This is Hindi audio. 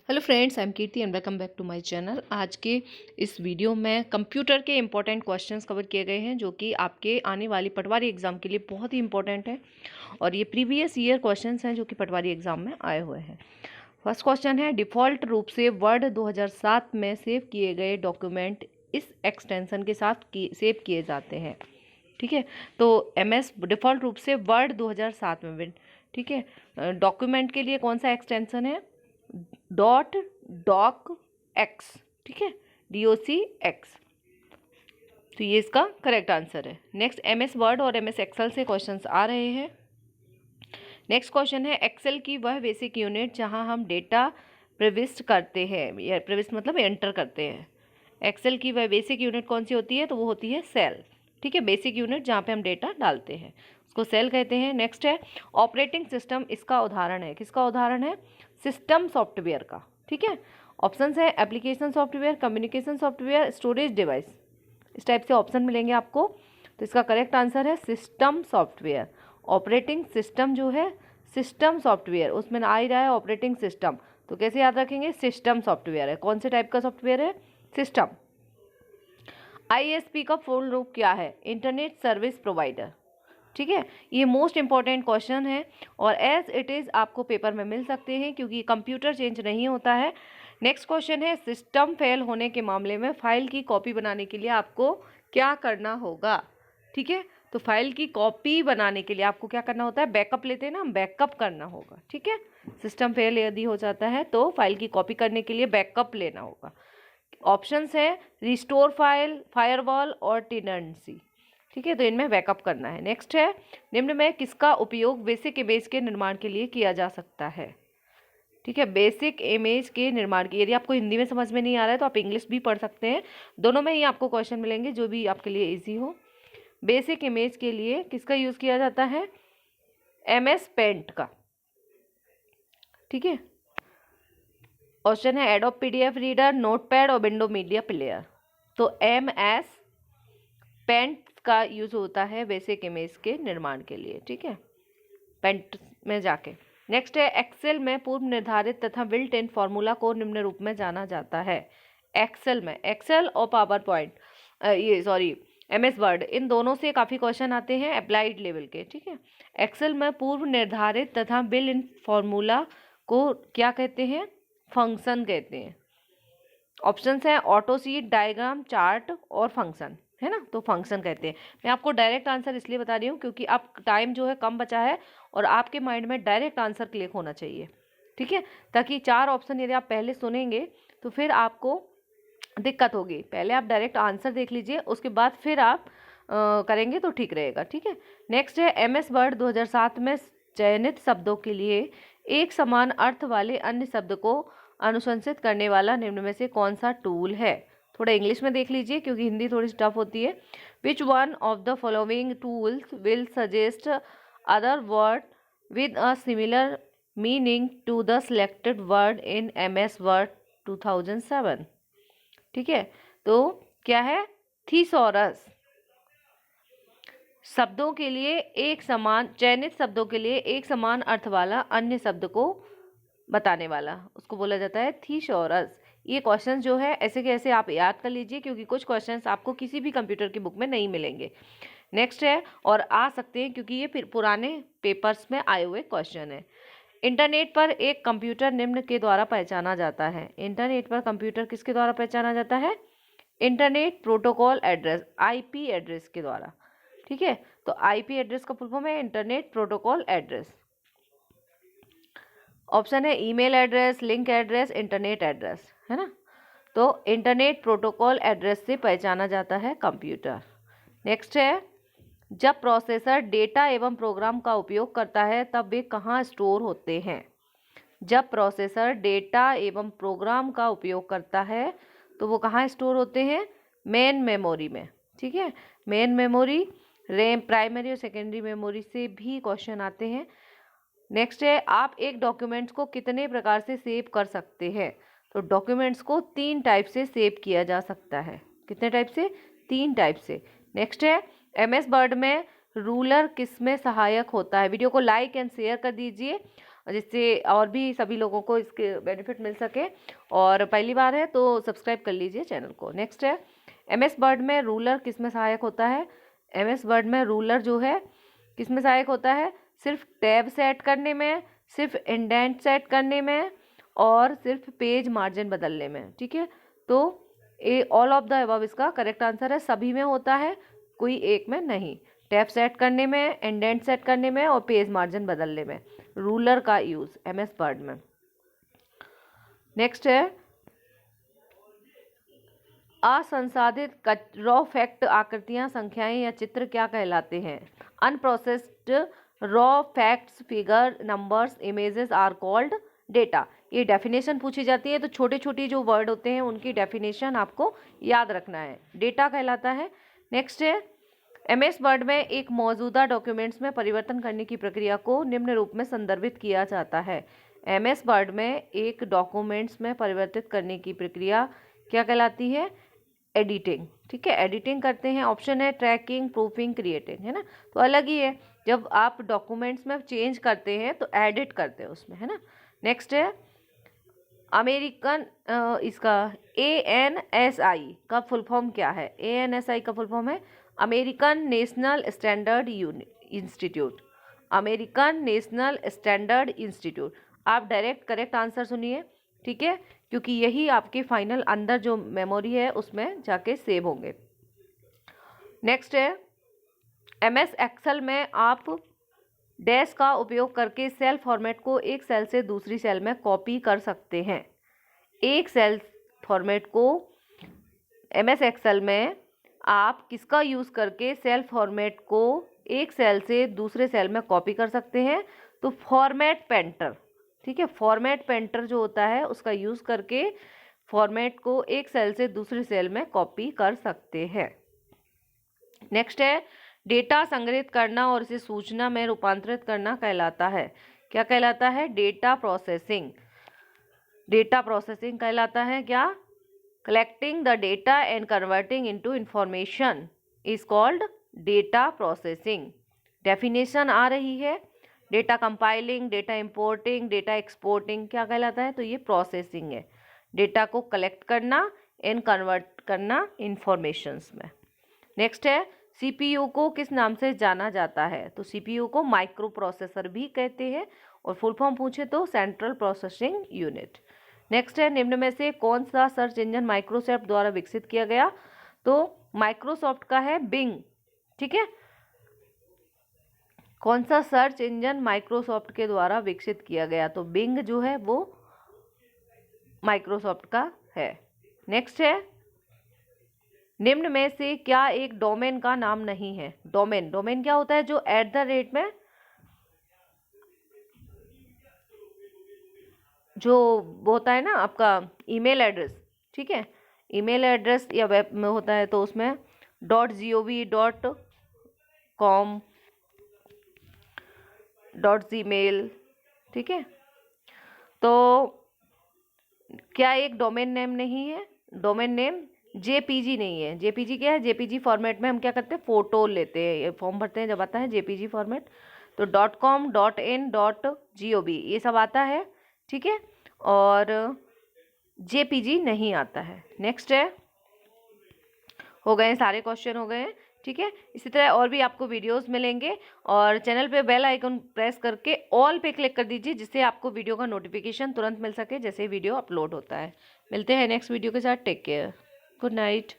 Hello friends, I am Kirti and welcome back to my channel. आज के इस वीडियो में कंप्यूटर के इंपॉर्टेंट क्वेश्चंस कवर किए गए हैं जो कि आपके आने वाली पटवारी एग्जाम के लिए बहुत ही इंपॉर्टेंट है और ये प्रीवियस ईयर क्वेश्चंस हैं जो कि पटवारी एग्जाम में आए हुए हैं। फर्स्ट क्वेश्चन है, डिफ़ॉल्ट रूप से वर्ड 2007 में सेव किए गए डॉक्यूमेंट इस एक्सटेंशन के साथ सेव किए जाते हैं। ठीक है, तो MS डिफ़ॉल्ट रूप से वर्ड 2007 में, ठीक है, डॉक्यूमेंट के लिए कौन सा एक्सटेंशन है? .docx, ठीक है, DOCX। तो ये इसका करेक्ट आंसर है। नेक्स्ट, MS वर्ड और MS एक्सेल से क्वेश्चंस आ रहे हैं। नेक्स्ट क्वेश्चन है, एक्सेल की वह बेसिक यूनिट जहां हम डेटा प्रविष्ट करते हैं, या प्रविष्ट मतलब एंटर करते हैं। एक्सेल की वह बेसिक यूनिट कौन सी होती है? तो वो होती है सेल। ठीक है, बेसिक यूनिट जहाँ पे हम डेटा डालते हैं उसको सेल कहते हैं। नेक्स्ट है, ऑपरेटिंग सिस्टम इसका उदाहरण है। किसका उदाहरण है? सिस्टम सॉफ्टवेयर का। ठीक है, ऑप्शन है application software, communication software, storage device. इस टाइप से ऑप्शन मिलेंगे आपको। तो इसका करेक्ट आंसर है सिस्टम सॉफ्टवेयर। ऑपरेटिंग सिस्टम जो है सिस्टम सॉफ्टवेयर, उसमें आ ही रहा है ऑपरेटिंग सिस्टम, तो कैसे याद रखेंगे? सिस्टम सॉफ्टवेयर है। कौन से टाइप का सॉफ्टवेयर है? सिस्टम। ISP का फुल रूप क्या है? Internet service provider. ठीक है, ये मोस्ट इंपॉर्टेंट क्वेश्चन है और एज इट इज़ आपको पेपर में मिल सकते हैं क्योंकि कंप्यूटर चेंज नहीं होता है। नेक्स्ट क्वेश्चन है, सिस्टम फेल होने के मामले में फाइल की कॉपी बनाने के लिए आपको क्या करना होगा? ठीक है, तो फाइल की कॉपी बनाने के लिए आपको क्या करना होता है? बैकअप लेते हैं ना, बैकअप करना होगा। ठीक है, सिस्टम फेल यदि हो जाता है तो फाइल की कॉपी करने के लिए बैकअप लेना होगा। ऑप्शंस है रिस्टोर फाइल, फायरवॉल और टेनेंसी। ठीक है, तो इनमें बैकअप करना है। नेक्स्ट है, निम्न में किसका उपयोग बेसिक इमेज के निर्माण के लिए किया जा सकता है? ठीक है, बेसिक इमेज के निर्माण की, यदि आपको हिंदी में समझ में नहीं आ रहा है तो आप इंग्लिश भी पढ़ सकते हैं, दोनों में ही आपको क्वेश्चन मिलेंगे जो भी आपके लिए इजी हो। बेसिक इमेज के लिए किसका यूज़ किया जाता है? MS पेंट का। ठीक है, ऑप्शन है एडोब PDF रीडर, नोटपैड और विंडो मीडिया प्लेयर। तो MS पेंट का यूज होता है बेसिक इमेज के निर्माण के लिए। ठीक है, पेंट में जाके। नेक्स्ट है, एक्सेल में पूर्व निर्धारित तथा बिल्ट इन फॉर्मूला को निम्न रूप में जाना जाता है। एक्सेल में, एक्सेल और पावर पॉइंट, MS वर्ड, इन दोनों से काफ़ी क्वेश्चन आते हैं अप्लाइड लेवल के। ठीक है, एक्सेल में पूर्व निर्धारित तथा बिल्ट इन फॉर्मूला को क्या कहते हैं? फंक्शन कहते हैं। ऑप्शंस हैं ऑटो सीट, डायग्राम, चार्ट और फंक्शन, है ना, तो फंक्शन कहते हैं। मैं आपको डायरेक्ट आंसर इसलिए बता रही हूँ क्योंकि अब टाइम जो है कम बचा है और आपके माइंड में डायरेक्ट आंसर क्लिक होना चाहिए। ठीक है, ताकि 4 ऑप्शन यदि आप पहले सुनेंगे तो फिर आपको दिक्कत होगी। पहले आप डायरेक्ट आंसर देख लीजिए, उसके बाद फिर आप करेंगे तो ठीक रहेगा। ठीक है, नेक्स्ट है, MS वर्ड 2007 में चयनित शब्दों के लिए एक समान अर्थ वाले अन्य शब्द को अनुशंसित करने वाला निम्न में से कौन सा टूल है? थोड़ा इंग्लिश में देख लीजिए क्योंकि हिंदी थोड़ी टफ होती है। Which one of the following tools will suggest other word with a similar meaning to the selected word in MS word 2007? ठीक है, तो क्या है? थीसॉरस। शब्दों के लिए एक समान, चयनित शब्दों के लिए एक समान अर्थ वाला अन्य शब्द को बताने वाला, उसको बोला जाता है थीसॉरस। ये क्वेश्चन जो है ऐसे के ऐसे आप याद कर लीजिए क्योंकि कुछ क्वेश्चंस आपको किसी भी कंप्यूटर की बुक में नहीं मिलेंगे। नेक्स्ट है, और आ सकते हैं क्योंकि ये फिर पुराने पेपर्स में आए हुए क्वेश्चन है। इंटरनेट पर एक कंप्यूटर निम्न के द्वारा पहचाना जाता है। इंटरनेट पर कंप्यूटर किसके द्वारा पहचाना जाता है? Internet protocol address, IP address के द्वारा। ठीक है, तो IP एड्रेस का फुल फॉर्म है इंटरनेट प्रोटोकॉल एड्रेस। ऑप्शन है email address, link address, internet address, है ना, तो इंटरनेट प्रोटोकॉल एड्रेस से पहचाना जाता है कंप्यूटर। नेक्स्ट है, जब प्रोसेसर डेटा एवं प्रोग्राम का उपयोग करता है तब वे कहाँ स्टोर होते हैं? जब प्रोसेसर डेटा एवं प्रोग्राम का उपयोग करता है तो वो कहाँ स्टोर होते हैं? मेन मेमोरी में। ठीक है, मेन मेमोरी, रैम, प्राइमरी और सेकेंडरी मेमोरी से भी क्वेश्चन आते हैं। नेक्स्ट है, आप एक डॉक्यूमेंट्स को कितने प्रकार से सेव कर सकते हैं? तो डॉक्यूमेंट्स को 3 टाइप से सेव किया जा सकता है। कितने टाइप से? 3 टाइप से। नेक्स्ट है, MS वर्ड में रूलर किस में सहायक होता है? वीडियो को लाइक एंड शेयर कर दीजिए। जिससे और भी सभी लोगों को इसके बेनिफिट मिल सके। और पहली बार है तो सब्सक्राइब कर लीजिए चैनल को। नेक्स्ट है, MS वर्ड में रूलर किस में सहायक होता है? MS वर्ड में रूलर जो है किस में सहायक होता है? सिर्फ टैब सेट करने में, सिर्फ इंडेंट सेट करने में और सिर्फ पेज मार्जिन बदलने में। ठीक है, तो ऑल ऑफ द अबव इसका करेक्ट आंसर है। सभी में होता है, कोई एक में नहीं। टैब सेट करने में, इंडेंट सेट करने में और पेज मार्जिन बदलने में रूलर का यूज MS वर्ड में। नेक्स्ट है, असंसाधित रॉ फैक्ट आकृतियां, संख्याएं या चित्र क्या कहलाते हैं? Unprocessed raw facts, figure, numbers, images are called data. ये डेफिनेशन पूछी जाती है तो छोटे छोटे जो वर्ड होते हैं उनकी डेफिनेशन आपको याद रखना है, डेटा कहलाता है। नेक्स्ट है, MS वर्ड में एक मौजूदा डॉक्यूमेंट्स में परिवर्तन करने की प्रक्रिया को निम्न रूप में संदर्भित किया जाता है। MS वर्ड में एक डॉक्यूमेंट्स में परिवर्तित करने की प्रक्रिया क्या कहलाती है? एडिटिंग। ठीक है, एडिटिंग करते हैं। ऑप्शन है ट्रैकिंग, प्रूफिंग, क्रिएटिंग, है ना। तो अलग ही है, जब आप डॉक्यूमेंट्स में चेंज करते हैं तो एडिट करते हैं उसमें, है ना। नेक्स्ट है, अमेरिकन इसका ANSI का फुल फॉर्म क्या है? ANSI का फुल फॉर्म है American national standard institute. American national standard institute. आप डायरेक्ट करेक्ट आंसर सुनिए, ठीक है, क्योंकि यही आपके फाइनल अंदर जो मेमोरी है उसमें जाके सेव होंगे। नेक्स्ट है, MS एक्सेल में आप डैश का उपयोग करके सेल फॉर्मेट को एक सेल से दूसरी सेल में कॉपी कर सकते हैं। एक सेल फॉर्मेट को MS एक्सेल में आप किसका यूज़ करके सेल फॉर्मेट को एक सेल से दूसरे सेल में कॉपी कर सकते हैं? तो फॉर्मेट पेंटर। ठीक है, फॉर्मेट पेंटर जो होता है उसका यूज़ करके फॉर्मेट को एक सेल से दूसरी सेल में कॉपी कर सकते हैं। नेक्स्ट है, डेटा संग्रहित करना और इसे सूचना में रूपांतरित करना कहलाता है। क्या कहलाता है? Data processing. डेटा प्रोसेसिंग कहलाता है क्या? Collecting the data and converting into information is called data processing. Definition आ रही है, data compiling, data importing, data exporting क्या कहलाता है? तो ये प्रोसेसिंग है, डेटा को कलेक्ट करना एंड कन्वर्ट करना इंफॉर्मेशंस में। नेक्स्ट है, CPU को किस नाम से जाना जाता है? तो CPU को माइक्रो प्रोसेसर भी कहते हैं और फुल फॉर्म पूछे तो सेंट्रल प्रोसेसिंग यूनिट। नेक्स्ट है, निम्न में से कौन सा सर्च इंजन माइक्रोसॉफ्ट द्वारा विकसित किया गया? तो माइक्रोसॉफ्ट का है बिंग। ठीक है, कौन सा सर्च इंजन माइक्रोसॉफ्ट के द्वारा विकसित किया गया? तो बिंग जो है वो माइक्रोसॉफ्ट का है। नेक्स्ट है, निम्न में से क्या एक डोमेन का नाम नहीं है? डोमेन, डोमेन क्या होता है? जो @ में जो होता है ना आपका ईमेल एड्रेस, ठीक है, ईमेल एड्रेस या वेब में होता है तो उसमें .gov.com, .gmail, ठीक है। तो क्या एक डोमेन नेम नहीं है? डोमेन नेम JPG नहीं है। JPG क्या है? JPG फॉर्मेट में हम क्या करते हैं? फोटो लेते हैं, ये फॉर्म भरते हैं जब आता है JPG फॉर्मेट। तो .com, .in, .gov ये सब आता है, ठीक है, और JPG नहीं आता है। नेक्स्ट है, हो गए सारे क्वेश्चन हो गए हैं, ठीक है। इसी तरह और भी आपको वीडियोस मिलेंगे और चैनल पे बेल आइकन प्रेस करके ऑल पे क्लिक कर दीजिए जिससे आपको वीडियो का नोटिफिकेशन तुरंत मिल सके जैसे वीडियो अपलोड होता है। मिलते हैं नेक्स्ट वीडियो के साथ। Take care, good night.